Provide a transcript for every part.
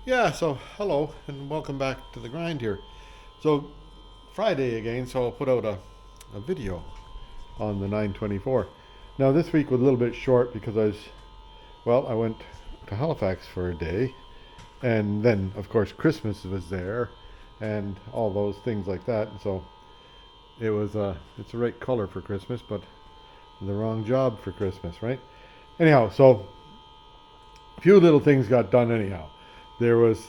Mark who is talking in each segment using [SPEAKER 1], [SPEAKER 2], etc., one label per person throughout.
[SPEAKER 1] Yeah, so hello and welcome back to the grind here. So Friday again, so I'll put out a video on the 924. Now this week was a little bit short because I went to Halifax for a day, and then of course Christmas was there and all those things like that. And so it's the right color for Christmas, but the wrong job for Christmas, right? Anyhow, so a few little things got done anyhow. There was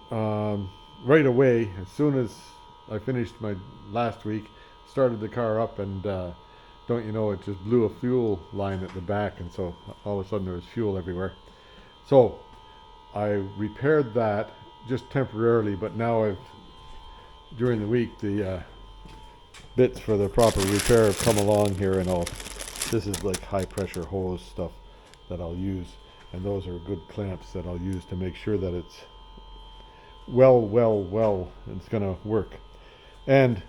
[SPEAKER 1] right away, as soon as I finished my last week, started the car up, and don't you know, it just blew a fuel line at the back, and so all of a sudden there was fuel everywhere. So I repaired that just temporarily, but now during the week, the bits for the proper repair have come along here, and this is like high pressure hose stuff that I'll use, and those are good clamps that I'll use to make sure that it's it's gonna work. And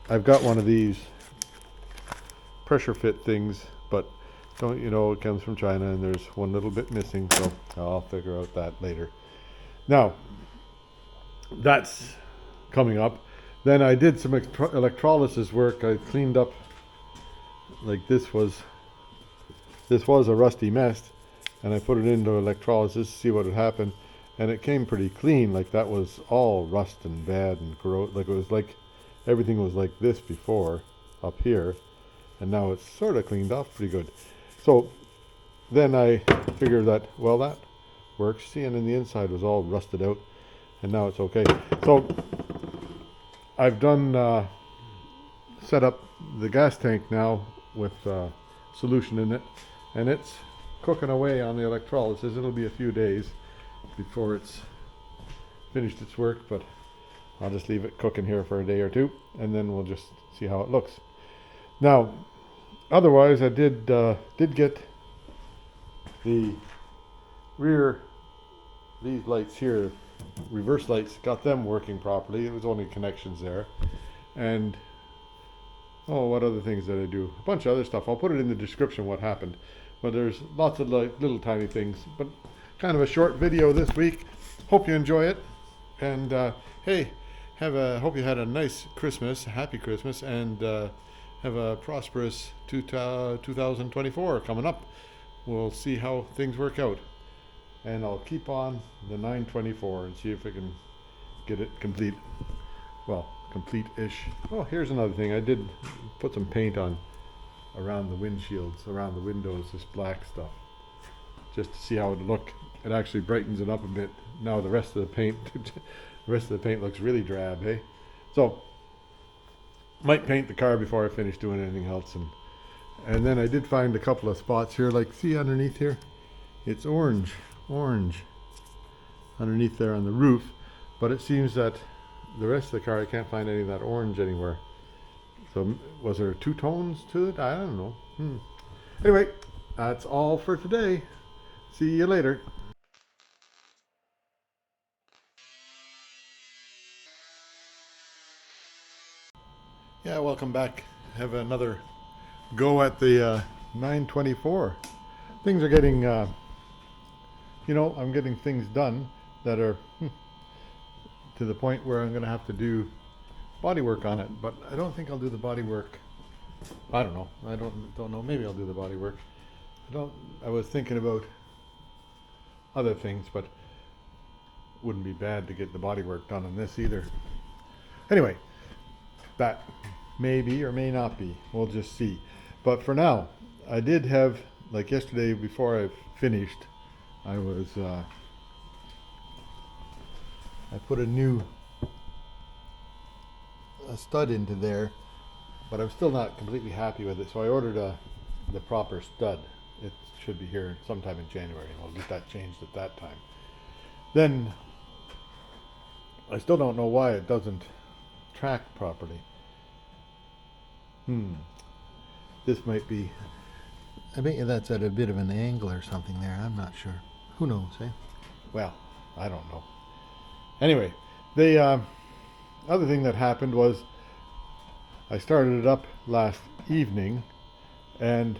[SPEAKER 1] I've got one of these pressure fit things, but don't you know, it comes from China and there's one little bit missing, so I'll figure out that later. Now that's coming up. Then I did some electrolysis work. I cleaned up, like this was a rusty mess, and I put it into electrolysis to see what would happen, and it came pretty clean. Like that was all rust and bad and gross. Like it was like everything was like this before up here, and now it's sort of cleaned off pretty good. So then I figured that, well, that works. See, and then the inside was all rusted out, and now it's okay. So I've done set up the gas tank now with solution in it, and it's cooking away on the electrolysis. It'll be a few days before it's finished its work, but I'll just leave it cooking here for a day or two, and then we'll just see how it looks. Now, otherwise, I did get the rear, these lights here, reverse lights, got them working properly. It was only connections there, and what other things did I do? A bunch of other stuff. I'll put it in the description what happened. But there's lots of little tiny things. But kind of a short video this week. Hope you enjoy it. And hey, hope you had a nice Christmas, happy Christmas, and have a prosperous 2024 coming up. We'll see how things work out. And I'll keep on the 924 and see if I can get it complete. Well, complete-ish. Oh, here's another thing. I did put some paint on around the windshields, around the windows, this black stuff, just to see how it would look. It actually brightens it up a bit. Now the rest of the paint, looks really drab, hey? So, might paint the car before I finish doing anything else. And then I did find a couple of spots here, like see underneath here? It's orange underneath there on the roof, but it seems that the rest of the car, I can't find any of that orange anywhere. So was there two tones to it? I don't know. Anyway, that's all for today. See you later. Yeah, welcome back. Have another go at the 924. Things are getting, I'm getting things done that are to the point where I'm going to have to do body work on it, but I don't think I'll do the body work. I don't know. I don't know. Maybe I'll do the body work. I was thinking about other things, but wouldn't be bad to get the body work done on this either. Anyway, that may be or may not be. We'll just see. But for now, I did have, like yesterday before I finished, I put a stud into there, but I'm still not completely happy with it, so I ordered the proper stud. It should be here sometime in January, and I'll get that changed at that time. Then I still don't know why it doesn't track properly. This might be, I bet you that's at a bit of an angle or something there. I'm not sure. Who knows, eh? Well, I don't know. Anyway, the other thing that happened was I started it up last evening, and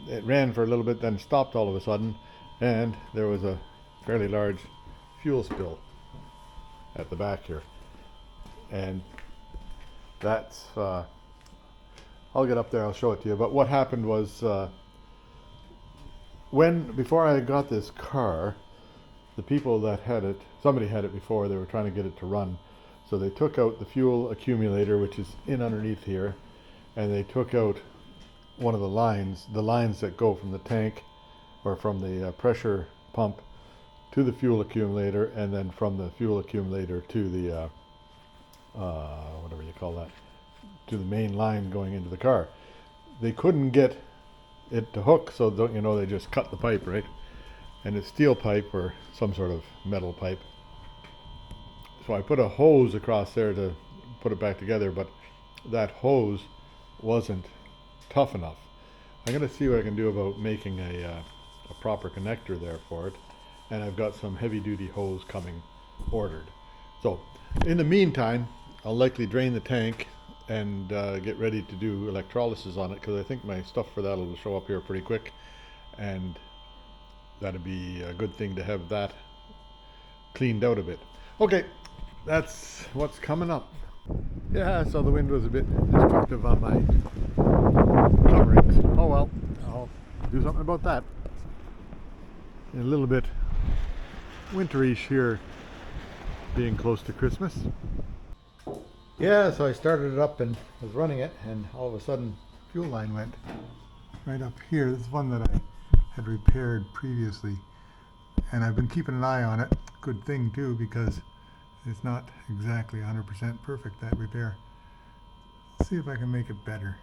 [SPEAKER 1] it ran for a little bit, then stopped all of a sudden, and there was a fairly large fuel spill at the back here. And that's, I'll get up there, I'll show it to you. But what happened was, before I got this car, the people that had it, somebody had it before, they were trying to get it to run. So they took out the fuel accumulator, which is in underneath here, and they took out one of the lines that go from the tank or from the pressure pump to the fuel accumulator, and then from the fuel accumulator to the whatever you call that, to the main line going into the car. They couldn't get it to hook, so don't you know, they just cut the pipe, right? And it's steel pipe or some sort of metal pipe. So I put a hose across there to put it back together, but that hose wasn't tough enough. I'm going to see what I can do about making a proper connector there for it, and I've got some heavy duty hose coming ordered. So in the meantime, I'll likely drain the tank and get ready to do electrolysis on it, because I think my stuff for that will show up here pretty quick, and that'd be a good thing to have that cleaned out a bit. Okay, that's what's coming up. Yeah, so the wind was a bit destructive on my coverings. Oh well, I'll do something about that. A little bit winterish here, being close to Christmas. Yeah, so I started it up and was running it, and all of a sudden fuel line went right up here. This is one that I had repaired previously, and I've been keeping an eye on it. Good thing too, because it's not exactly 100% perfect, that repair. Let's see if I can make it better.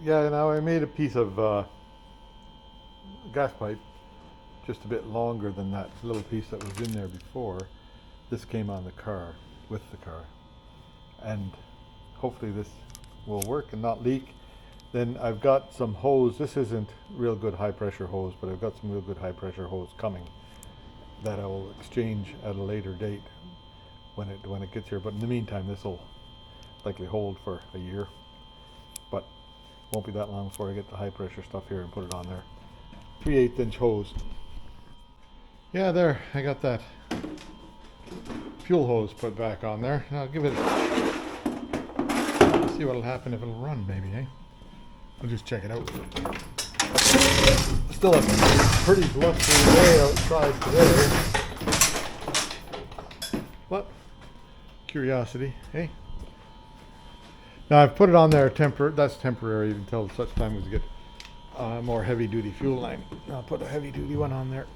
[SPEAKER 1] Yeah, now I made a piece of gas pipe just a bit longer than that little piece that was in there before. This came on the car, with the car, and hopefully this will work and not leak. Then I've got some hose. This isn't real good high pressure hose, but I've got some real good high pressure hose coming that I will exchange at a later date when it gets here. But in the meantime, this will likely hold for a year, but won't be that long before I get the high pressure stuff here and put it on there. 3/8 inch hose. Yeah, there, I got that fuel hose put back on there. I'll give it see what'll happen if it'll run, maybe, eh? We'll just check it out. Still a pretty blustery day outside today, but curiosity, hey? Now I've put it on there that's temporary until such time as we get a more heavy duty fuel line. I'll put a heavy duty one on there.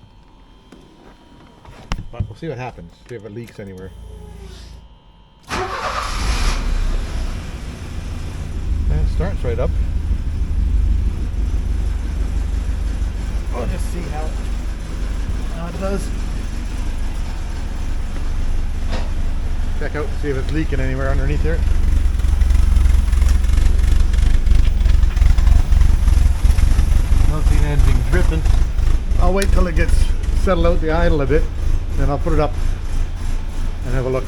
[SPEAKER 1] But we'll see what happens, see if it leaks anywhere. And it starts right up. We'll just see how it does. Check out and see if it's leaking anywhere underneath here. Don't see anything dripping. I'll wait till it gets settled out the idle a bit, then I'll put it up and have a look.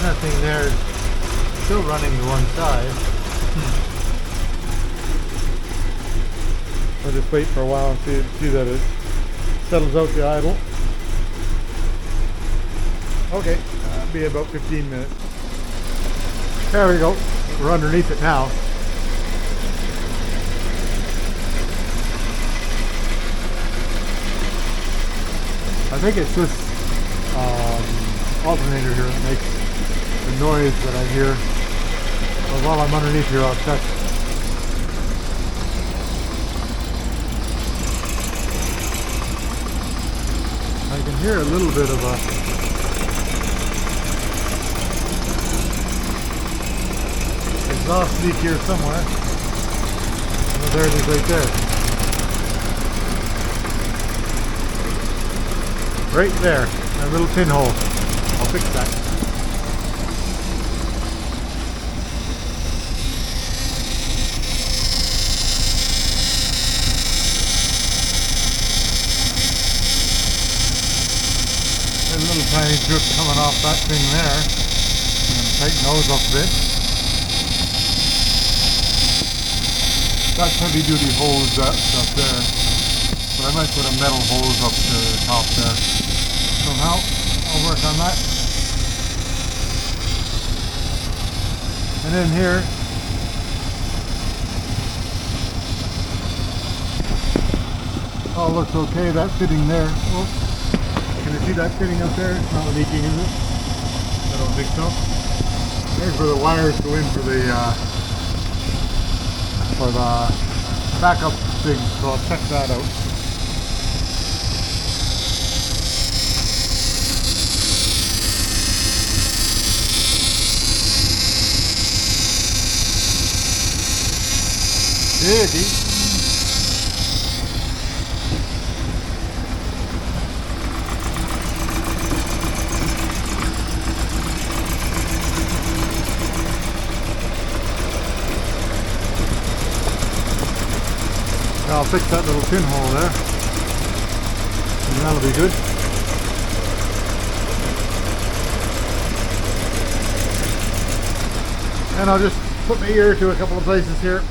[SPEAKER 1] Nothing there, still running to one side. I'll just wait for a while and see that it settles out the idle. Okay, that'll be about 15 minutes. There we go. We're underneath it now. I think it's this alternator here that makes the noise that I hear. Well, while I'm underneath here, I'll check. I can hear a little bit of a exhaust leak here somewhere. Oh, there it is right there. Right there, that little pinhole. I'll fix that. tiny drip coming off that thing there. I'm going to tighten those up a bit. That's heavy duty hose that's up there. But I might put a metal hose up to the top there. So now I'll work on that. And then here, all looks okay. That fitting there. Oh, can you see that fitting up there? It's not leaking, is it? I don't think so. There's where the wires go in for the backup thing. So I'll check that out. Steady. I'll fix that little pinhole there, and that'll be good. And I'll just put my ear to a couple of places here.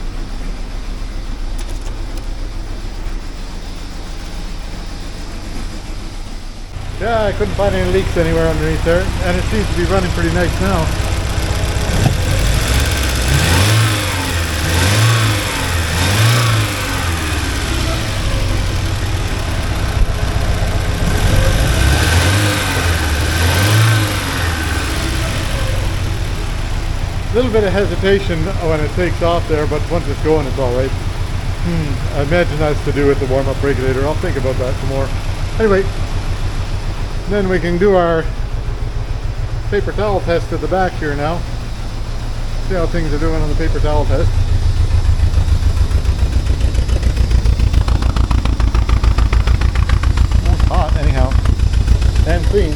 [SPEAKER 1] Yeah, I couldn't find any leaks anywhere underneath there, and it seems to be running pretty nice now. A little bit of hesitation when it takes off there, but once it's going, it's all right. I imagine that's to do with the warm-up regulator. I'll think about that some more. Anyway, then we can do our paper towel test at the back here now. See how things are doing on the paper towel test. Oh, it's hot anyhow, and clean.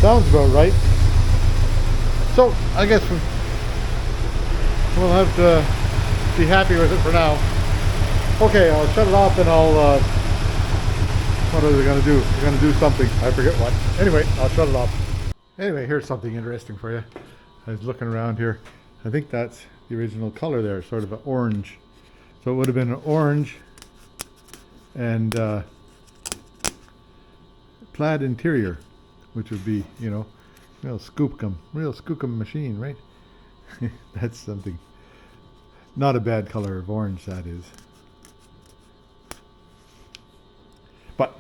[SPEAKER 1] Sounds about right. So I guess we'll have to be happy with it for now. Okay, I'll shut it off and I'll what are they going to do? They're going to do something. I forget what. Anyway, I'll shut it off. Anyway, here's something interesting for you. I was looking around here. I think that's the original color there, sort of an orange. So it would have been an orange and plaid interior, which would be, you know, real skookum machine, right? That's something. Not a bad color of orange, that is. But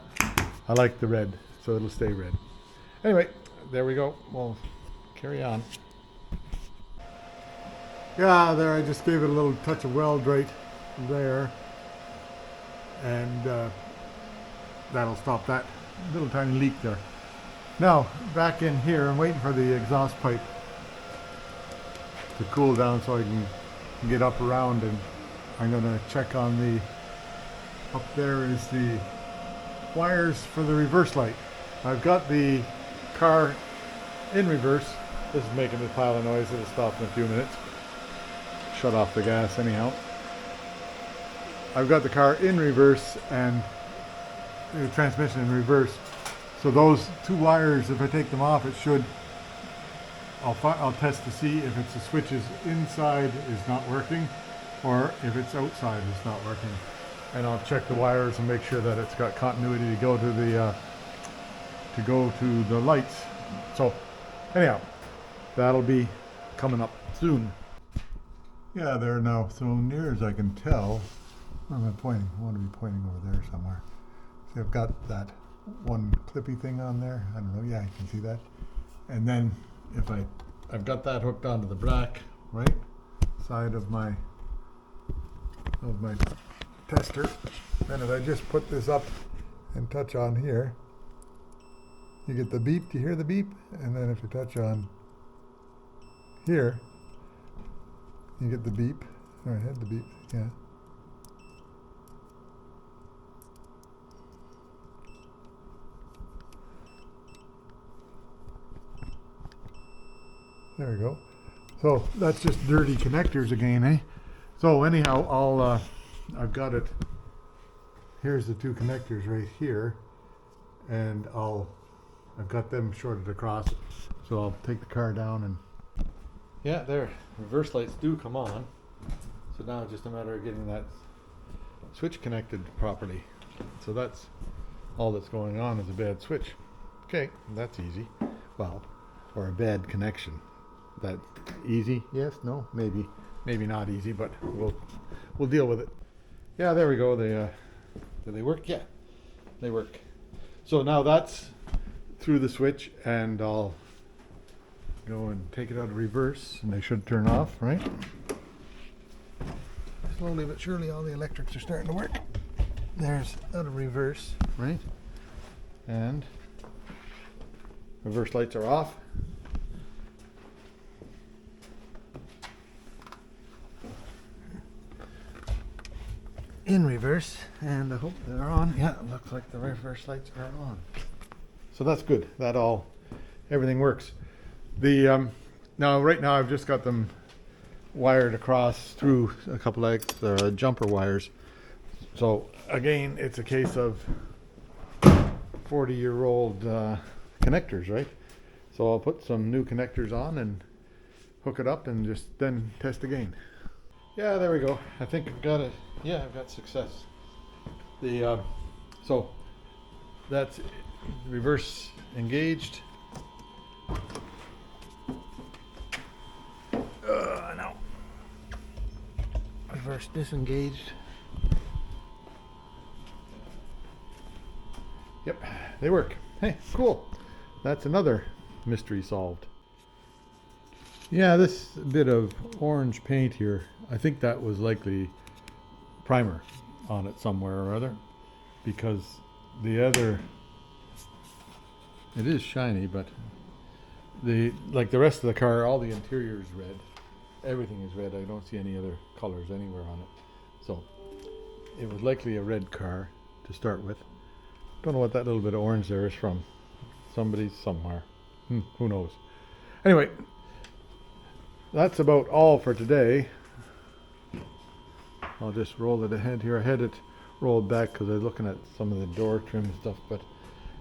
[SPEAKER 1] I like the red, so it'll stay red. Anyway, there we go. We'll carry on. Yeah, there I just gave it a little touch of weld right there. And that'll stop that little tiny leak there. Now, back in here, I'm waiting for the exhaust pipe to cool down so I can get up around, and I'm going to check on the, up there is the wires for the reverse light. I've got the car in reverse. This is making a pile of noise. It'll stop in a few minutes. Shut off the gas anyhow. I've got the car in reverse and the transmission in reverse. So those two wires, if I take them off, it should, I'll test to see if it's the switches inside is not working or if it's outside is not working. And I'll check the wires and make sure that it's got continuity to go to the lights. So anyhow, that'll be coming up soon. Yeah, they're now so near as I can tell. Where am I pointing? I want to be pointing over there somewhere. See, I've got that one clippy thing on there. I don't know. Yeah, you can see that. And then if I've got that hooked onto the back, right side of my tester. Then if I just put this up and touch on here, you get the beep. Do you hear the beep? And then if you touch on here, you get the beep. All right, I had the beep. Yeah. There we go. So that's just dirty connectors again, eh? So anyhow, I've got it. Here's the two connectors right here, and I'll I've got them shorted across, so I'll take the car down and... Yeah, there, reverse lights do come on. So now it's just a matter of getting that switch connected properly. So that's all that's going on is a bad switch. Okay, that's easy. Well, or a bad connection. That easy? Yes, no, maybe. Maybe not easy, but we'll deal with it. Yeah, there we go. Do they work? Yeah, they work. So now that's through the switch, and I'll go and take it out of reverse, and they should turn off, right? Slowly but surely all the electrics are starting to work. There's out of reverse, right? And reverse lights are off. In reverse, and I hope they're on. Yeah, it looks like the reverse lights are on. So that's good. Everything works. Now right now I've just got them wired across through a couple of jumper wires. So again, it's a case of 40-year-old connectors, right? So I'll put some new connectors on and hook it up and just then test again. Yeah, there we go. I think I've got it. Yeah, I've got success. So that's reverse engaged. No. Reverse disengaged. Yep, they work. Hey, cool. That's another mystery solved. Yeah, this bit of orange paint here, I think that was likely primer on it somewhere or other, because the other, it is shiny, but like the rest of the car, all the interior is red. Everything is red. I don't see any other colors anywhere on it. So it was likely a red car to start with. Don't know what that little bit of orange there is from. Somebody somewhere. Who knows? Anyway, that's about all for today. I'll just roll it ahead here. I had it rolled back because I was looking at some of the door trim stuff, but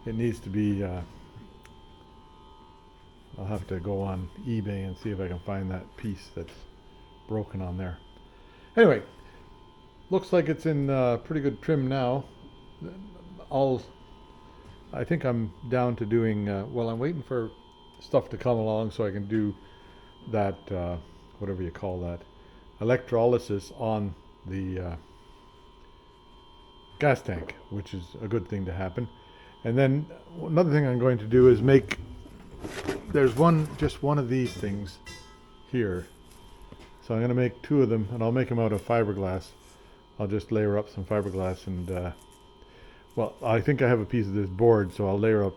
[SPEAKER 1] it needs to be, I'll have to go on eBay and see if I can find that piece that's broken on there. Anyway, looks like it's in pretty good trim now. I think I'm down to doing, well, I'm waiting for stuff to come along so I can do that, whatever you call that, electrolysis on the gas tank, which is a good thing to happen. And then another thing I'm going to do is there's just one of these things here. So I'm going to make two of them, and I'll make them out of fiberglass. I'll just layer up some fiberglass and, well, I think I have a piece of this board, so I'll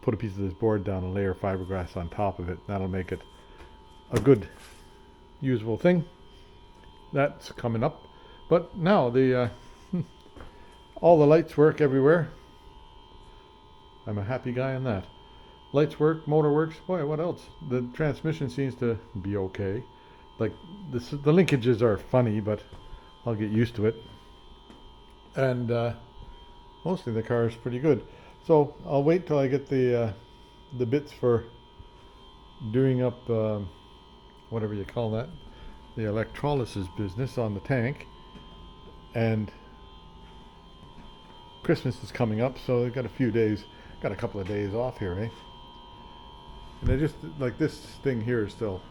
[SPEAKER 1] put a piece of this board down and layer fiberglass on top of it. That'll make it a good, usable thing. That's coming up. But now all the lights work everywhere. I'm a happy guy on that. Lights work, motor works. Boy, what else? The transmission seems to be okay. Like the linkages are funny, but I'll get used to it. And mostly the car is pretty good. So I'll wait till I get the bits for doing up whatever you call that, the electrolysis business on the tank. And Christmas is coming up, so I've got a couple of days off here, eh? And I just, like, this thing here still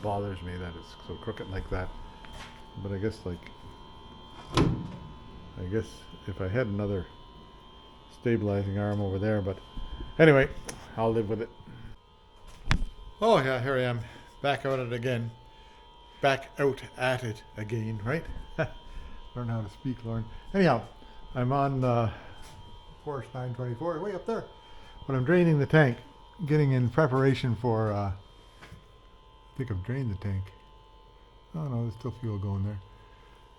[SPEAKER 1] bothers me that it's so crooked like that. But I guess if I had another stabilizing arm over there, but anyway, I'll live with it. Oh yeah, here I am, back at it again. Back out at it again, right? Learn how to speak, Lauren. Anyhow, I'm on Porsche 924, way up there. But I'm draining the tank, getting in preparation for, I think I've drained the tank. Oh no, there's still fuel going there.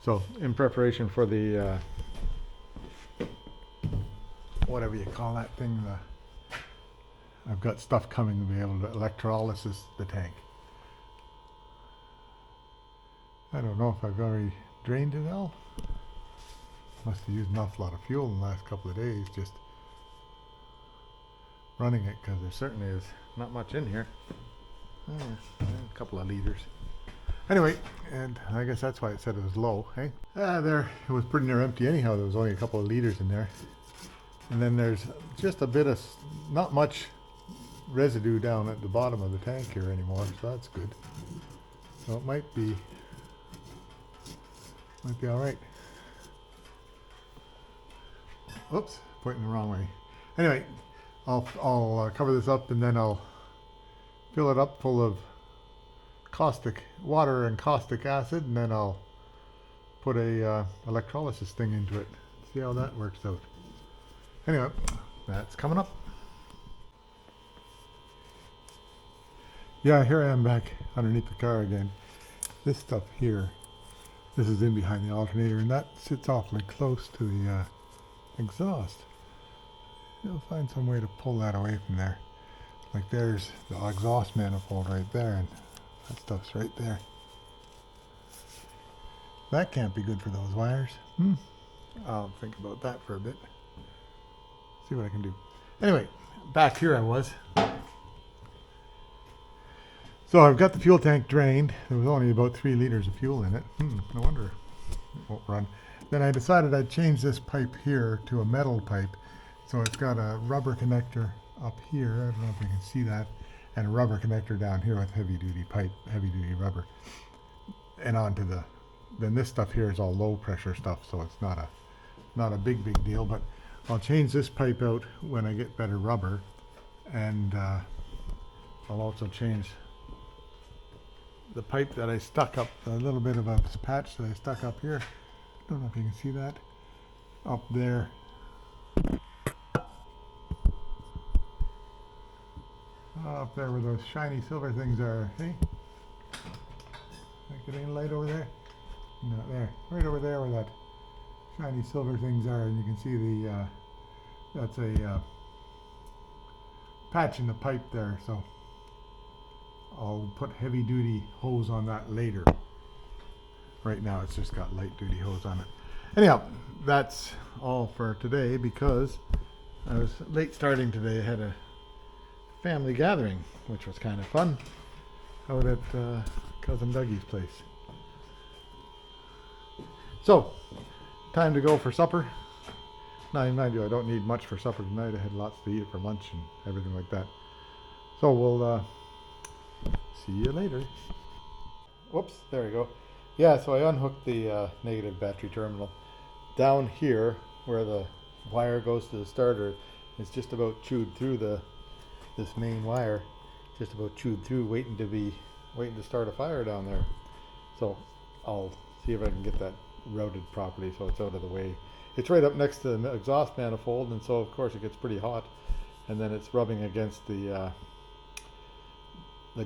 [SPEAKER 1] So, in preparation for the, whatever you call that thing, I've got stuff coming to be able to electrolysis the tank. I don't know if I've already drained it all. Must have used an awful lot of fuel in the last couple of days. Just running it, because there certainly is not much in here. A couple of liters. Anyway, and I guess that's why it said it was low, hey? There, it was pretty near empty anyhow. There was only a couple of liters in there. And then there's just a bit of, not much residue down at the bottom of the tank here anymore, so that's good. So it might be all right. Oops, pointing the wrong way. Anyway, I'll cover this up, and then I'll fill it up full of caustic water and caustic acid, and then I'll put a electrolysis thing into it. See how that works out. Anyway, that's coming up. Yeah, here I am back underneath the car again. This stuff here, this is in behind the alternator, and that sits awfully close to the exhaust. You'll find some way to pull that away from there. Like there's the exhaust manifold right there, and that stuff's right there. That can't be good for those wires. I'll think about that for a bit. See what I can do. Anyway, back here I was. So I've got the fuel tank drained. There was only about 3 liters of fuel in it. No wonder it won't run. Then I decided I'd change this pipe here to a metal pipe. So it's got a rubber connector up here. I don't know if you can see that. And a rubber connector down here with heavy duty pipe, heavy duty rubber. And onto then this stuff here is all low pressure stuff, so it's not a big deal, but I'll change this pipe out when I get better rubber. And I'll also change the pipe that I stuck up, a little bit of a patch that I stuck up here. Don't know if you can see that. Up there. Up there where those shiny silver things are, hey? Like it ain't light over there? No, there. Right over there where that shiny silver things are, and you can see the, that's a patch in the pipe there, so I'll put heavy duty hose on that later. Right now it's just got light duty hose on it. Anyhow, that's all for today, because I was late starting today. I had a family gathering, which was kind of fun, out at Cousin Dougie's place. So, time to go for supper. Now, mind you, I don't need much for supper tonight. I had lots to eat for lunch and everything like that. So we'll see you later. Whoops, there we go. Yeah, so I unhooked the negative battery terminal. Down here, where the wire goes to the starter, it's just about chewed through this main wire. Just about chewed through, waiting to start a fire down there. So I'll see if I can get that routed properly so it's out of the way. It's right up next to the exhaust manifold, and so of course it gets pretty hot, and then it's rubbing against the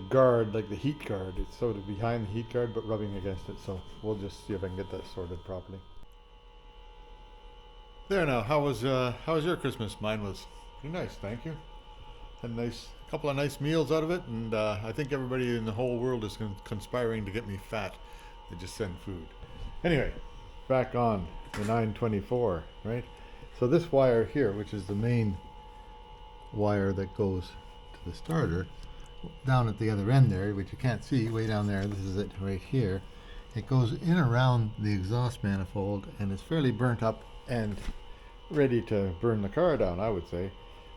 [SPEAKER 1] guard, like the heat guard. It's sort of behind the heat guard but rubbing against it, so we'll just see if I can get that sorted properly. There now, how was your Christmas? Mine was pretty nice, thank you. Had a couple of nice meals out of it, and I think everybody in the whole world is conspiring to get me fat. They just send food. Anyway, back on the 924, right? So this wire here, which is the main wire that goes to the starter, down at the other end there, which you can't see, way down there, this is it right here. It goes in around the exhaust manifold, and it's fairly burnt up and ready to burn the car down, I would say.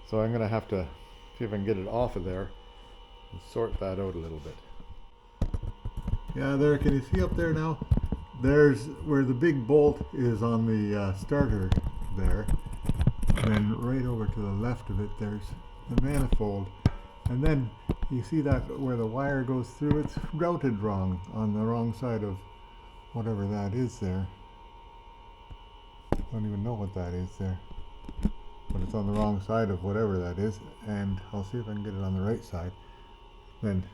[SPEAKER 1] So I'm going to have to see if I can get it off of there and sort that out a little bit. Yeah, there, can you see up there now? There's where the big bolt is on the starter there. And then right over to the left of it, there's the manifold. And then you see that where the wire goes through, it's routed wrong, on the wrong side of whatever that is there. I don't even know what that is there. But it's on the wrong side of whatever that is, and I'll see if I can get it on the right side. Then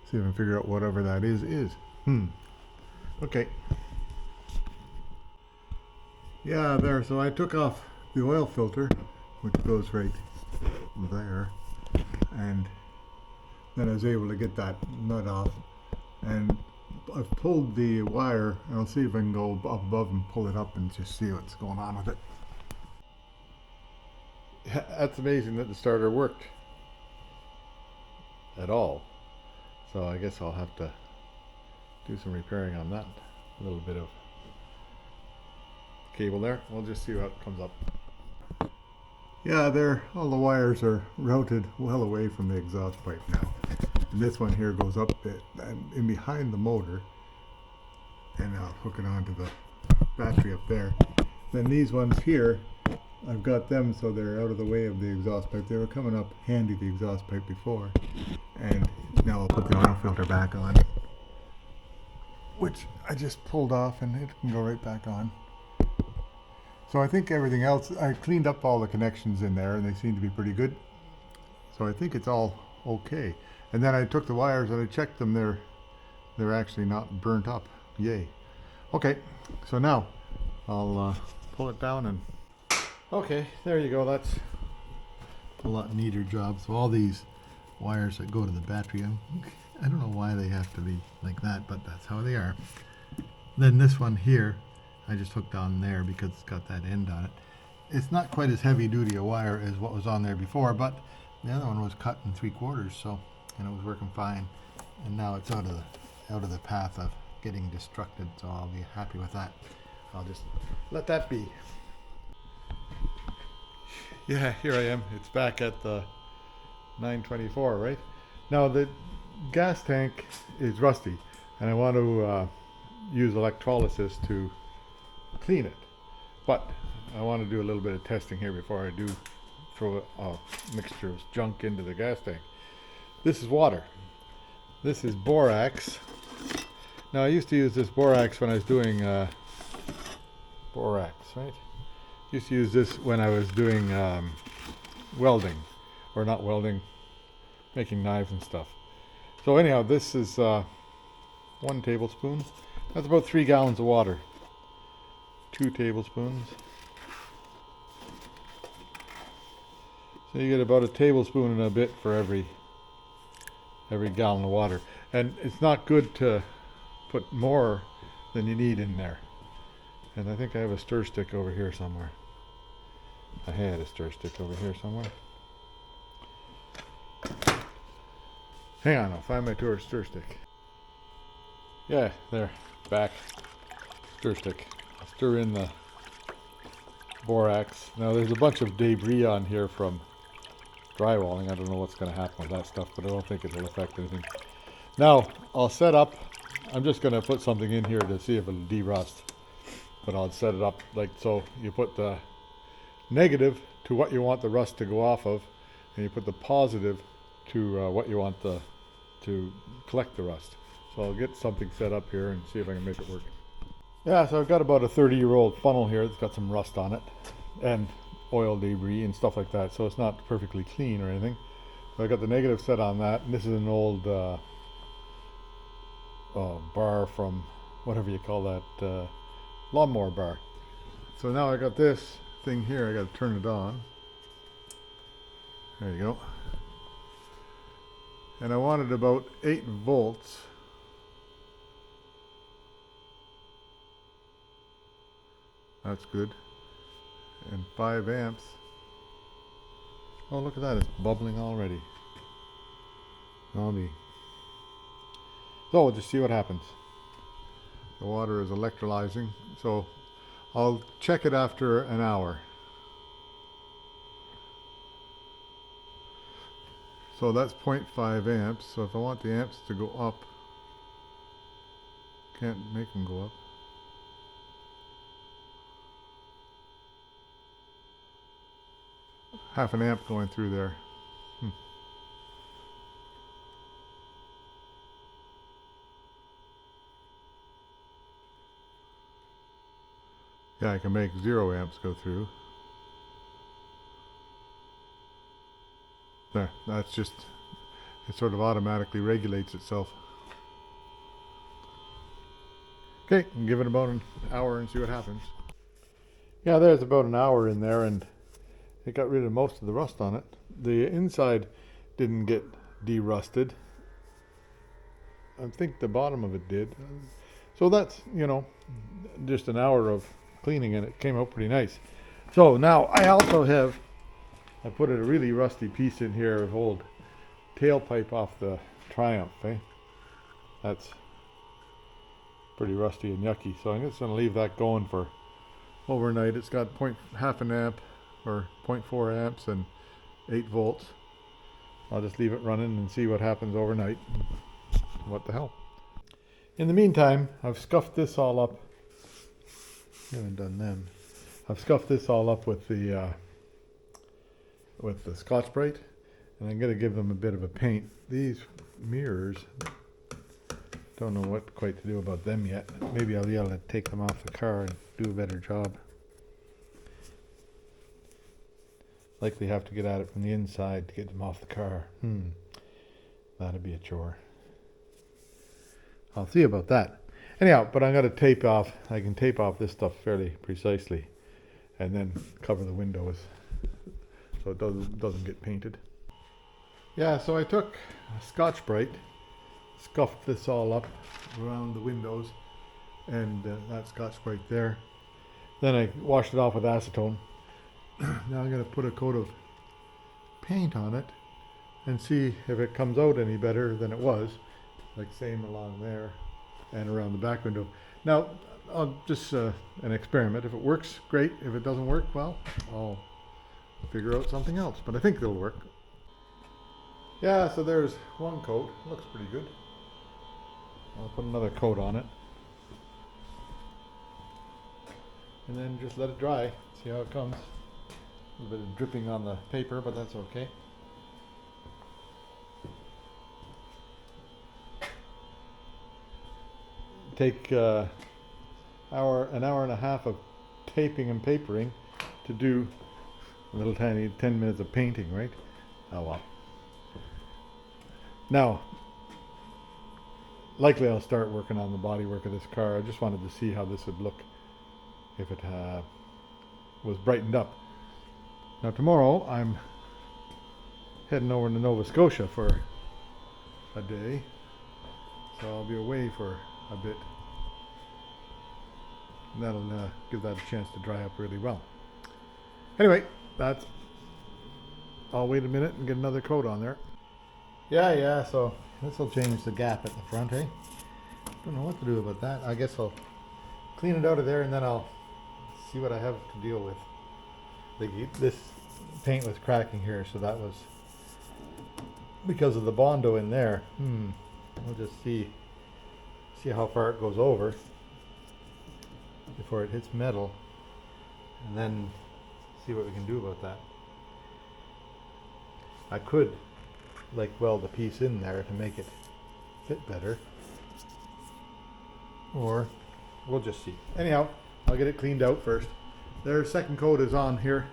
[SPEAKER 1] see if I can figure out whatever that is. Okay. Yeah, there, so I took off the oil filter, which goes right there, and then I was able to get that nut off, and I've pulled the wire, and I'll see if I can go up above and pull it up and just see what's going on with it. That's amazing that the starter worked at all. So I guess I'll have to do some repairing on that. A little bit of cable there. We'll just see what comes up. Yeah, all the wires are routed well away from the exhaust pipe now. And this one here goes up in behind the motor, and I'll hook it onto the battery up there. Then these ones here, I've got them so they're out of the way of the exhaust pipe. They were coming up handy, the exhaust pipe, before. And now I'll put the oil filter back on, which I just pulled off, and it can go right back on. So I think everything else, I cleaned up all the connections in there and they seem to be pretty good. So I think it's all okay. And then I took the wires and I checked them. They're actually not burnt up. Yay. Okay, so now I'll pull it down and... Okay, there you go. That's a lot neater job. So all these wires that go to the battery, I don't know why they have to be like that, but that's how they are. Then this one here, I just hooked on there because it's got that end on it. It's not quite as heavy duty a wire as what was on there before, but the other one was cut in 3/4, so, and it was working fine. And now it's out of the path of getting destructed, so I'll be happy with that. I'll just let that be. Yeah, here I am. It's back at the 924, right? Now the gas tank is rusty, and I want to use electrolysis to clean it, but I want to do a little bit of testing here before I do throw a mixture of junk into the gas tank. This is water. This is borax. Now I used to use this borax when I was doing borax, right? Used to use this when I was doing welding, or not welding, making knives and stuff. So anyhow, this is 1 tablespoon. That's about 3 gallons of water. 2 tablespoons. So you get about a tablespoon and a bit for every gallon of water. And it's not good to put more than you need in there. And I think I have a stir stick over here somewhere. I had a stir stick over here somewhere. Hang on, I'll find my stir stick. Yeah, there, back. Stir stick. I'll stir in the borax. Now there's a bunch of debris on here from drywalling. I don't know what's going to happen with that stuff, but I don't think it'll affect anything. Now I'll set up, I'm just going to put something in here to see if it'll derust. But I'll set it up like so. You put the negative to what you want the rust to go off of, and you put the positive to what you want to collect the rust. So I'll get something set up here and see if I can make it work. Yeah, so I've got about a 30-year-old funnel here that's got some rust on it and oil debris and stuff like that, so it's not perfectly clean or anything. So I got the negative set on that, and this is an old bar from whatever you call that, lawnmower bar. So now I got this thing here, I got to turn it on. There you go. And I wanted about 8 volts. That's good. And 5 amps. Oh, look at that, it's bubbling already. So we'll just see what happens. The water is electrolyzing, so I'll check it after an hour. So that's 0.5 amps, so if I want the amps to go up, can't make them go up. Half an amp going through there. Yeah, I can make 0 amps go through. There, that's just, it sort of automatically regulates itself. Okay, give it about an hour and see what happens. Yeah, there's about an hour in there, and it got rid of most of the rust on it. The inside didn't get derusted. I think the bottom of it did. So that's, you know, just an hour of cleaning, and it came out pretty nice. So now I also have I put a really rusty piece in here of old tailpipe off the Triumph, eh? That's pretty rusty and yucky, so I'm just going to leave that going for overnight. It's got half an amp or 0.4 amps and 8 volts. I'll just leave it running and see what happens overnight. What the hell. In the meantime, I've scuffed this all up. I haven't done them. I've scuffed this all up with the Scotch-Brite, and I'm going to give them a bit of a paint. These mirrors, don't know what quite to do about them yet. Maybe I'll be able to take them off the car and do a better job. Likely have to get at it from the inside to get them off the car. That'd be a chore. I'll see about that. Anyhow, but I'm going to tape off. I can tape off this stuff fairly precisely, and then cover the windows so it doesn't get painted. Yeah, so I took Scotch-Brite, scuffed this all up around the windows, and that Scotch-Brite there. Then I washed it off with acetone. Now I'm going to put a coat of paint on it and see if it comes out any better than it was, like same along there and around the back window. Now, I'll just an experiment. If it works, great. If it doesn't work, well, I'll figure out something else, but I think it'll work. Yeah, so there's one coat. Looks pretty good. I'll put another coat on it. And then just let it dry. See how it comes. A little bit of dripping on the paper, but that's okay. Take an hour and a half of taping and papering to do a little tiny 10 minutes of painting, right? Oh well. Now, likely I'll start working on the bodywork of this car. I just wanted to see how this would look if it was brightened up. Now tomorrow I'm heading over to Nova Scotia for a day, so I'll be away for a bit. And that'll give that a chance to dry up really well. Anyway, I'll wait a minute and get another coat on there. Yeah, so this will change the gap at the front, eh? Don't know what to do about that. I guess I'll clean it out of there and then I'll see what I have to deal with. This paint was cracking here, so that was because of the Bondo in there. We'll just see how far it goes over before it hits metal, and then see what we can do about that. I could weld a piece in there to make it fit better, or we'll just see. Anyhow, I'll get it cleaned out first. Their second coat is on here.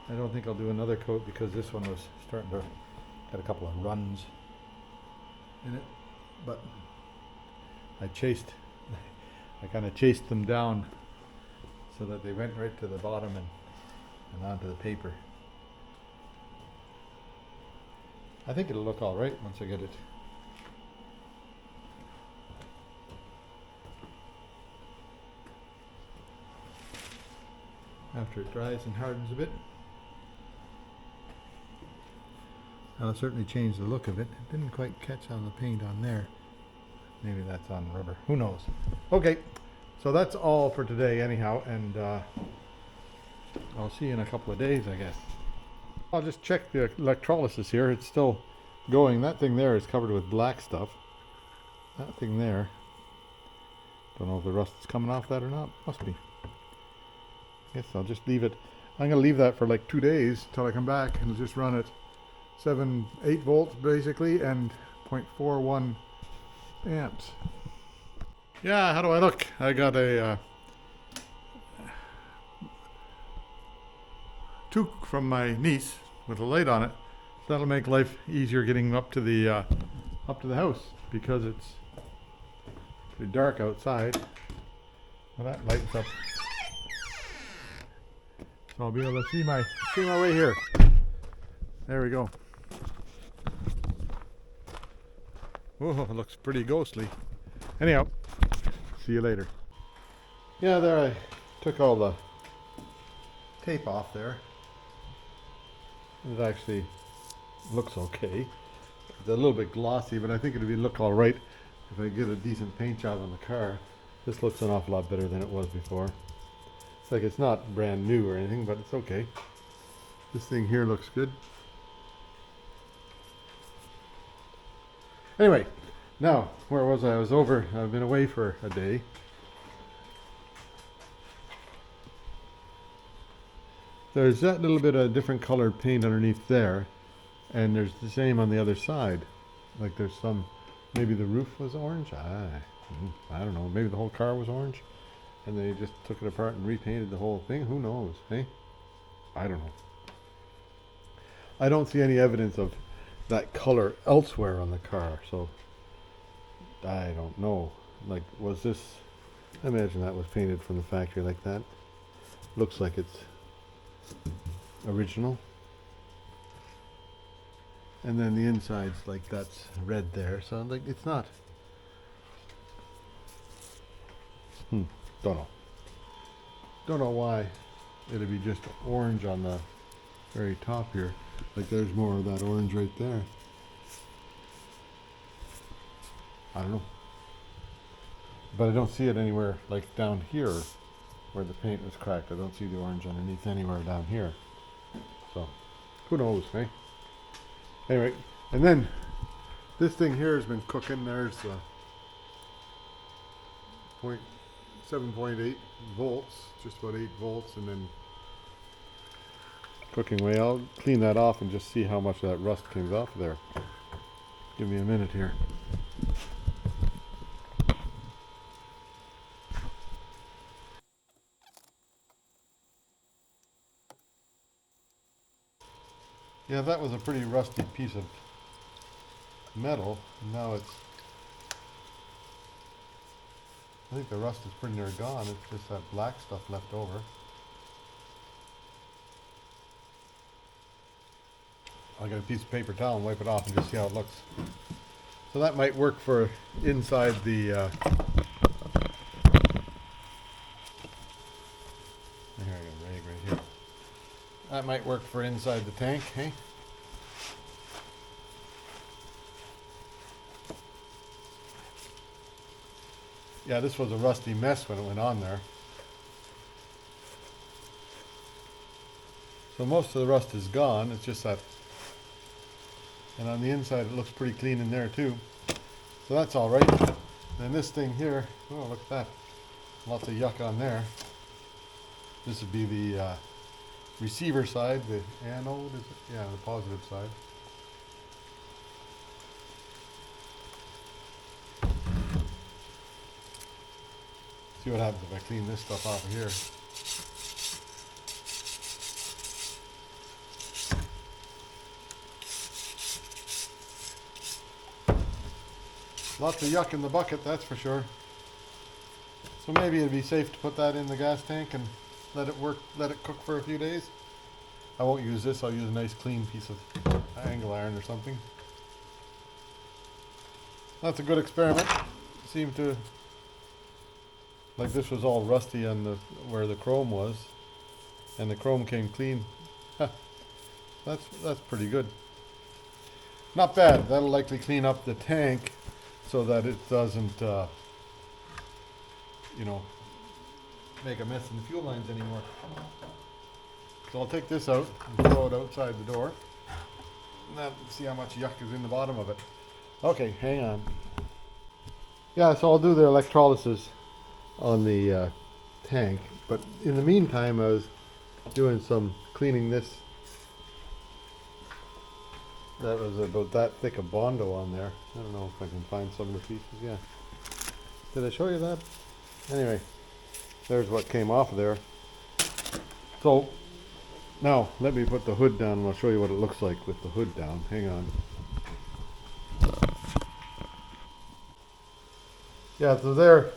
[SPEAKER 1] I don't think I'll do another coat because this one was starting to get a couple of runs in it, but I kind of chased them down so that they went right to the bottom and onto the paper. I think it'll look all right once I get it. After it dries and hardens a bit. That'll certainly change the look of it. It didn't quite catch on the paint on there. Maybe that's on rubber. Who knows? Okay, so that's all for today anyhow, and I'll see you in a couple of days, I guess. I'll just check the electrolysis here. It's still going. That thing there is covered with black stuff. That thing there, don't know if the rust is coming off that or not. Must be. Guess I'll just leave it. I'm going to leave that for like 2 days till I come back and just run it 8 volts basically and 0.41 amps. Yeah, how do I look? I got a toque from my niece with a light on it. That'll make life easier getting up to the house because it's pretty dark outside. Well, that lights up. So I'll be able to see my way here. There we go. Oh, it looks pretty ghostly. Anyhow, see you later. Yeah, there I took all the tape off there. It actually looks okay. It's a little bit glossy, but I think it'll look all right if I get a decent paint job on the car. This looks an awful lot better than it was before. It's like it's not brand new or anything, but it's okay. This thing here looks good. Anyway, now, where was I? I was over, I've been away for a day. There's that little bit of different colored paint underneath there, and there's the same on the other side. Like there's some, maybe the roof was orange? I don't know, maybe the whole car was orange, and they just took it apart and repainted the whole thing. Who knows, eh? I don't know. I don't see any evidence of that color elsewhere on the car, so I don't know. Like, was this, I imagine that was painted from the factory like that. Looks like it's original. And then the inside's like that's red there, so like it's not. Don't know. Don't know why it'd be just orange on the very top here. Like there's more of that orange right there. I don't know. But I don't see it anywhere like down here where the paint was cracked. I don't see the orange underneath anywhere down here. So, who knows, eh? Anyway, and then this thing here has been cooking. There's 7.8 volts, just about 8 volts, and then cooking away. I'll clean that off and just see how much of that rust comes off there. Give me a minute here. Yeah, that was a pretty rusty piece of metal. Now it's, I think the rust is pretty near gone. It's just that black stuff left over. I'll get a piece of paper towel and wipe it off and just see how it looks. So that might work for inside the here I got a rag right here. That might work for inside the tank, hey? Yeah, this was a rusty mess when it went on there. So most of the rust is gone, it's just that. And on the inside it looks pretty clean in there too. So that's all right. Then this thing here, oh look at that. Lots of yuck on there. This would be the receiver side, the anode, is it? Yeah, the positive side. See what happens if I clean this stuff off of here. Lots of yuck in the bucket, that's for sure. So maybe it'd be safe to put that in the gas tank and let it work, let it cook for a few days. I won't use this, I'll use a nice clean piece of angle iron or something. That's a good experiment. Seemed to, like this was all rusty on the where the chrome was, and the chrome came clean. That's pretty good. Not bad. That'll likely clean up the tank so that it doesn't, you know, make a mess in the fuel lines anymore. So I'll take this out and throw it outside the door. And then see how much yuck is in the bottom of it. Okay, hang on. Yeah, so I'll do the electrolysis on the tank. But in the meantime, I was doing some cleaning this. That was about that thick a Bondo on there. I don't know if I can find some of the pieces. Yeah. Did I show you that? Anyway, there's what came off of there. So now let me put the hood down and I'll show you what it looks like with the hood down. Hang on. Yeah, so there,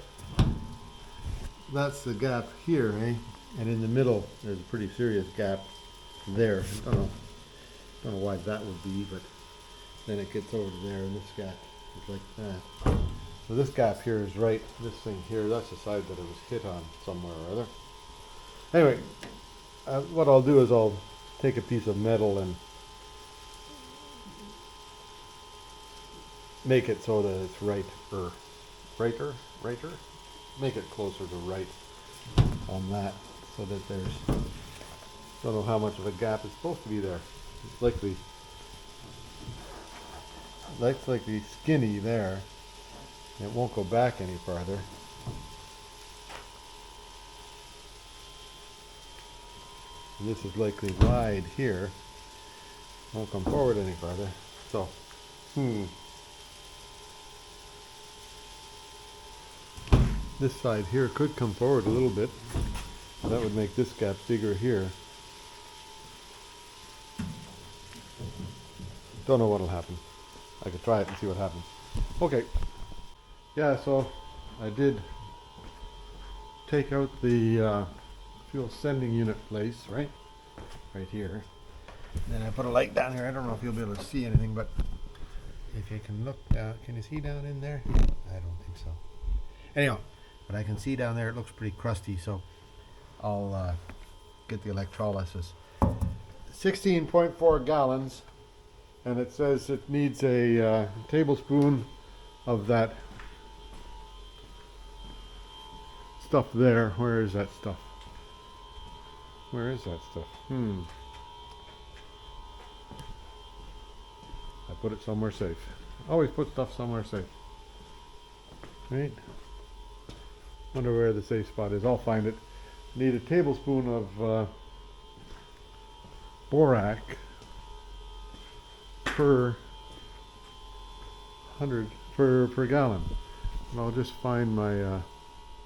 [SPEAKER 1] that's the gap here, eh? And in the middle, there's a pretty serious gap there. I don't know why that would be, but then it gets over to there, and this gap is like that. So this gap here is right, this thing here, that's the side that it was hit on somewhere or other. Anyway, what I'll do is I'll take a piece of metal and make it so that it's righter, make it closer to right on that, so that there's, don't know how much of a gap is supposed to be there. It's likely skinny there. It won't go back any farther. And this is likely wide here. Won't come forward any farther. So, this side here could come forward a little bit. That would make this gap bigger here. Don't know what'll happen. I could try it and see what happens. Okay. Yeah, so I did take out the fuel sending unit place, right here. And then I put a light down here. I don't know if you'll be able to see anything, but if you can look down, can you see down in there? I don't think so. Anyhow, but I can see down there, it looks pretty crusty, so I'll get the electrolysis. 16.4 gallons, and it says it needs a tablespoon of that stuff there. Where is that stuff? Where is that stuff? I put it somewhere safe. Always put stuff somewhere safe. Right? Wonder where the safe spot is. I'll find it. Need a tablespoon of borax per 100 per gallon. And I'll just find my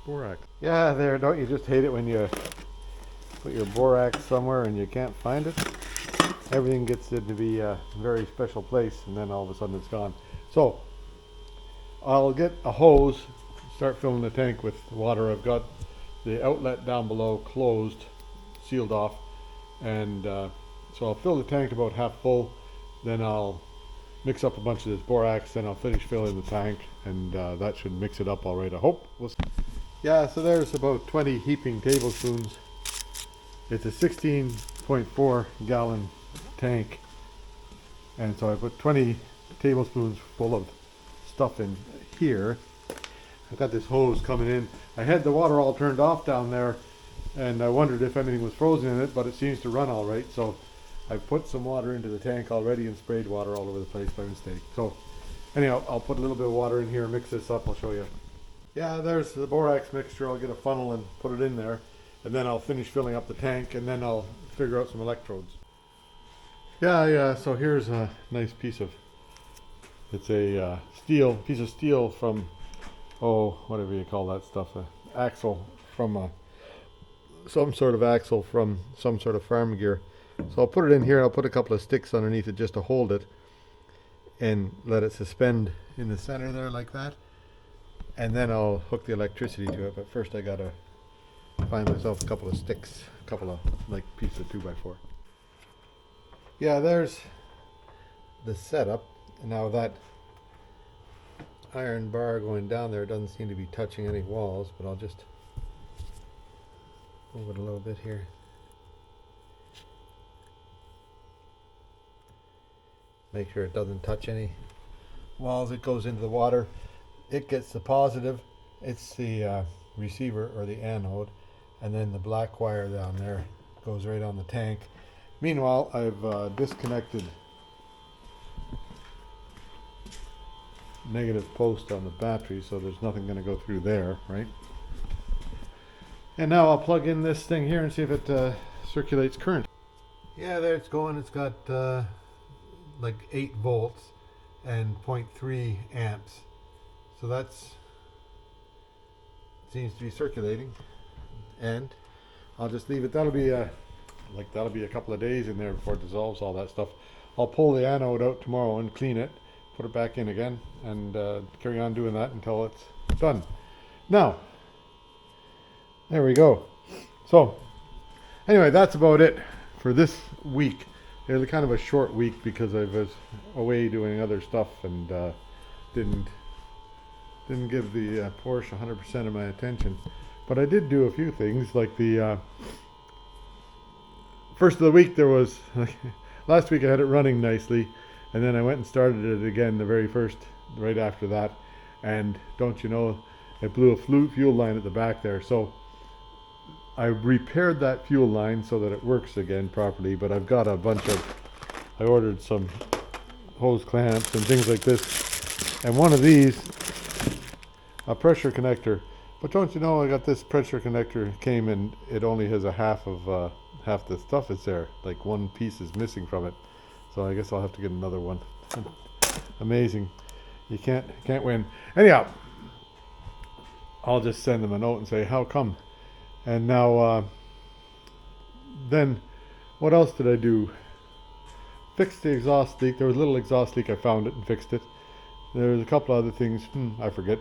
[SPEAKER 1] borax. Yeah, there. Don't you just hate it when you put your borax somewhere and you can't find it? Everything gets it to be a very special place, and then all of a sudden it's gone. So I'll get a hose, start filling the tank with water. I've got the outlet down below closed, sealed off, and so I'll fill the tank about half full. Then I'll mix up a bunch of this borax, then I'll finish filling the tank, and that should mix it up all right, I hope. Yeah, so there's about 20 heaping tablespoons. It's a 16.4 gallon tank, and so I put 20 tablespoons full of stuff in here. I've got this hose coming in. I had the water all turned off down there, and I wondered if anything was frozen in it, but it seems to run all right. So I've put some water into the tank already and sprayed water all over the place by mistake. So anyhow, I'll put a little bit of water in here, mix this up, I'll show you. Yeah, there's the borax mixture. I'll get a funnel and put it in there, and then I'll finish filling up the tank, and then I'll figure out some electrodes. Yeah, so here's a nice piece of, it's a piece of steel from, whatever you call that stuff, axle from some sort of axle from some sort of farm gear. So I'll put it in here. I'll put a couple of sticks underneath it just to hold it and let it suspend in the center there like that, and then I'll hook the electricity to it. But first I gotta find myself a couple of sticks, a couple of like pieces of 2x4. Yeah, there's the setup. Now that iron bar going down there doesn't seem to be touching any walls, but I'll just move it a little bit here. Make sure it doesn't touch any walls. It goes into the water. It gets the positive. It's the receiver or the anode, and then the black wire down there goes right on the tank. Meanwhile, I've disconnected negative post on the battery, so there's nothing going to go through there, right? And now I'll plug in this thing here and see if it circulates current. Yeah, there it's going. It's got like 8 volts and 0.3 amps. So that's, seems to be circulating, and I'll just leave it. That'll be a couple of days in there before it dissolves all that stuff. I'll pull the anode out tomorrow and clean it, put it back in again, and carry on doing that until it's done. Now, there we go. So anyway, that's about it for this week. It was kind of a short week because I was away doing other stuff and didn't give the Porsche 100% of my attention. But I did do a few things, like the first of the week there was, last week I had it running nicely, and then I went and started it again the very first right after that, and don't you know, it blew a fuel line at the back there. So I repaired that fuel line so that it works again properly, but I've got a bunch of, I ordered some hose clamps and things like this, and one of these, a pressure connector. But don't you know, I got this pressure connector came and it only has a half the stuff is there. Like one piece is missing from it. So I guess I'll have to get another one. Amazing. You can't win. Anyhow, I'll just send them a note and say, how come? And now, then, what else did I do? Fixed the exhaust leak. There was a little exhaust leak. I found it and fixed it. There was a couple other things. I forget.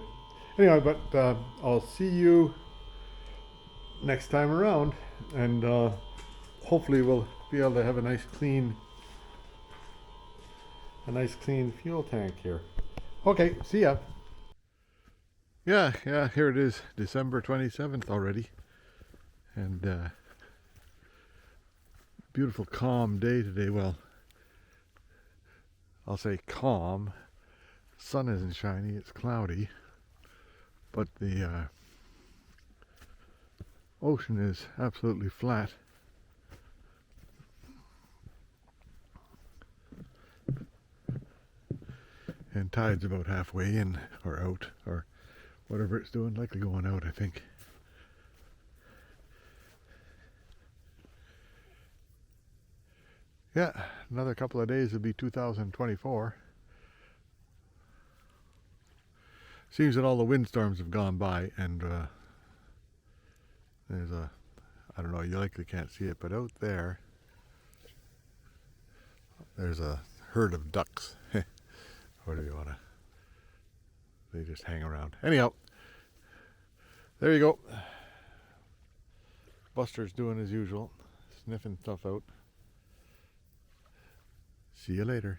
[SPEAKER 1] Anyway, but I'll see you next time around, and hopefully we'll be able to have a nice clean fuel tank here. Okay, see ya. Yeah, here it is, December 27th already, and beautiful calm day today. Well, I'll say calm. Sun isn't shiny, it's cloudy, but the ocean is absolutely flat. And tide's about halfway in or out or whatever it's doing, likely going out, I think. Yeah, another couple of days will be 2024. Seems that all the windstorms have gone by, and there's a, I don't know, you likely can't see it, but out there's a herd of ducks. Or do you want to, they just hang around. Anyhow, there you go. Buster's doing as usual, sniffing stuff out. See you later.